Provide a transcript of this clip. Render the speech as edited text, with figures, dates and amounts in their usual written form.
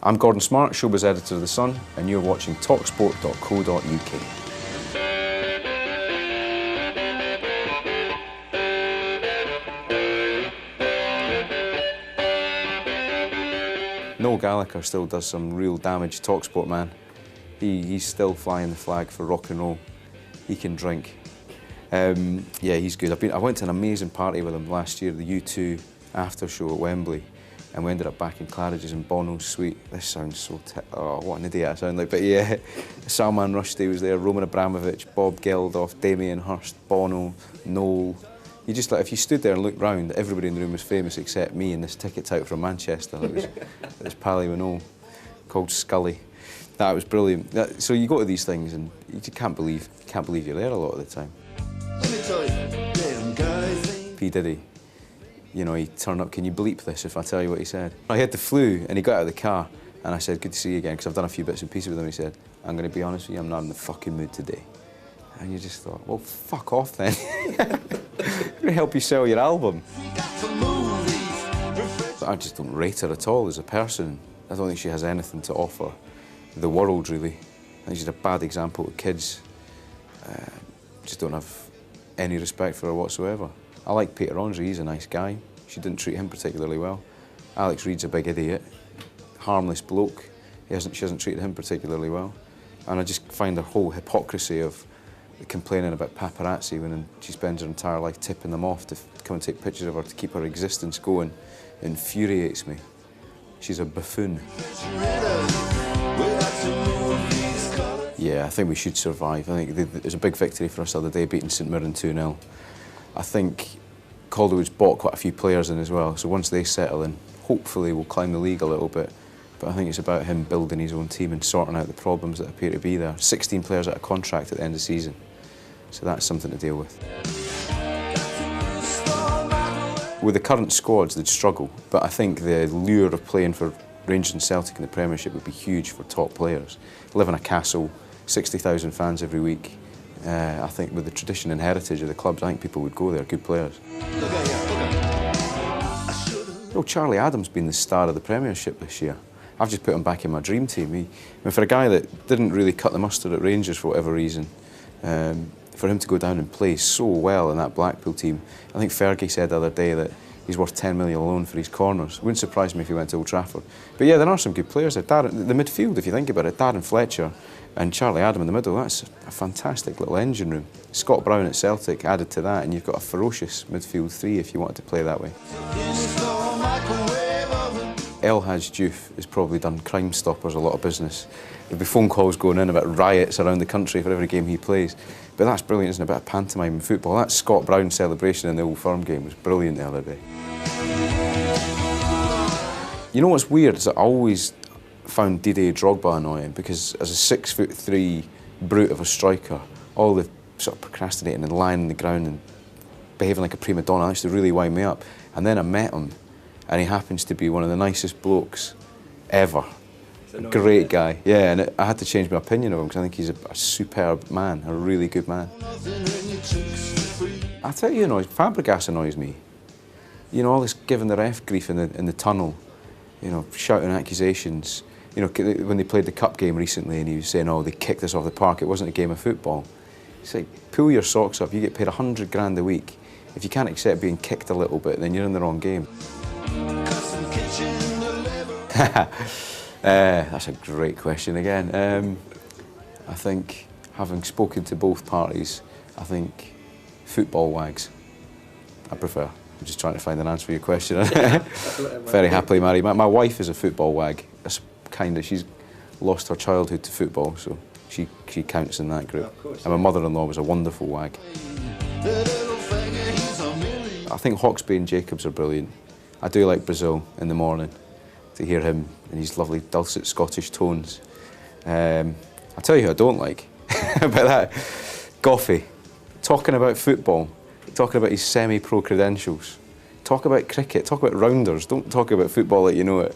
I'm Gordon Smart, Showbiz Editor of The Sun, and you're watching talksport.co.uk. Noel Gallagher still does some real damage, talkSPORT man. He's still flying the flag for rock and roll. He can drink. Yeah, he's good. I went to an amazing party with him last year, the U2 after show at Wembley, and we ended up back in Claridge's in Bono's suite. This sounds so oh, what an idiot I sound like. But yeah, Salman Rushdie was there, Roman Abramovich, Bob Geldof, Damien Hirst, Bono, Noel. You just like, if you stood there and looked round, everybody in the room was famous except me and this ticket tout from Manchester. It was Pally with Noel, called Scully. That was brilliant. So you go to these things and you can't believe you're there a lot of the time. Let me tell you, damn guys. P.diddy, you know, he turned up. Can you bleep this if I tell you what he said? I had the flu and he got out of the car and I said, good to see you again, because I've done a few bits and pieces with him. He said, I'm going to be honest with you, I'm not in the fucking mood today. And you just thought, well, fuck off then. Help you sell your album. I just don't rate her at all as a person. I don't think she has anything to offer the world, really. I think she's a bad example to kids. Just don't have any respect for her whatsoever. I like Peter Andre, he's a nice guy. She didn't treat him particularly well. Alex Reid's a big idiot, harmless bloke. She hasn't treated him particularly well. And I just find the whole hypocrisy of complaining about paparazzi when she spends her entire life tipping them off to come and take pictures of her to keep her existence going infuriates me. She's a buffoon. Yeah, I think we should survive. I think it was a big victory for us the other day, beating St Mirren 2-0. I think Calderwood's bought quite a few players in as well, so once they settle in, hopefully we'll climb the league a little bit. But I think it's about him building his own team and sorting out the problems that appear to be there. 16 players out of contract at the end of the season, so that's something to deal with. With the current squads, they'd struggle, but I think the lure of playing for Rangers and Celtic in the Premiership would be huge for top players. Live in a castle, 60,000 fans every week. I think with the tradition and heritage of the clubs, I think people would go there, good players. Well, Charlie Adam's been the star of the Premiership this year. I've just put him back in my dream team. For a guy that didn't really cut the mustard at Rangers for whatever reason, for him to go down and play so well in that Blackpool team, I think Fergie said the other day that he's worth 10 million alone for his corners. Wouldn't surprise me if he went to Old Trafford. But yeah, there are some good players there. The midfield, if you think about it, Darren Fletcher and Charlie Adam in the middle, that's a fantastic little engine room. Scott Brown at Celtic added to that, and you've got a ferocious midfield three if you wanted to play that way. El Hadj Diouf has probably done Crime Stoppers a lot of business. There'll be phone calls going in about riots around the country for every game he plays. But that's brilliant, isn't it? A bit of pantomime in football. That Scott Brown celebration in the Old Firm game was brilliant the other day. You know what's weird is that I always found Didier Drogba annoying, because as a 6'3" brute of a striker, all the sort of procrastinating and lying on the ground and behaving like a prima donna used to really wind me up. And then I met him, and he happens to be one of the nicest blokes ever. A great guy, yeah, and I had to change my opinion of him because I think he's a superb man, a really good man. I tell you, Fabregas annoys me. You know, all this giving the ref grief in the tunnel, you know, shouting accusations. You know, when they played the cup game recently and he was saying, oh, they kicked us off the park, it wasn't a game of football. It's like, pull your socks up, you get paid 100 grand a week. If you can't accept being kicked a little bit, then you're in the wrong game. That's a great question again. I think, having spoken to both parties, I think football wags. I prefer. I'm just trying to find an answer for your question. Very happily married. My wife is a football wag. She's lost her childhood to football, so she counts in that group. And my mother-in-law was a wonderful wag. I think Hawksby and Jacobs are brilliant. I do like Brazil in the morning, to hear him and his lovely dulcet Scottish tones. I'll tell you who I don't like about that. Goffey, talking about football, talking about his semi-pro credentials. Talk about cricket, talk about rounders, don't talk about football like you know it.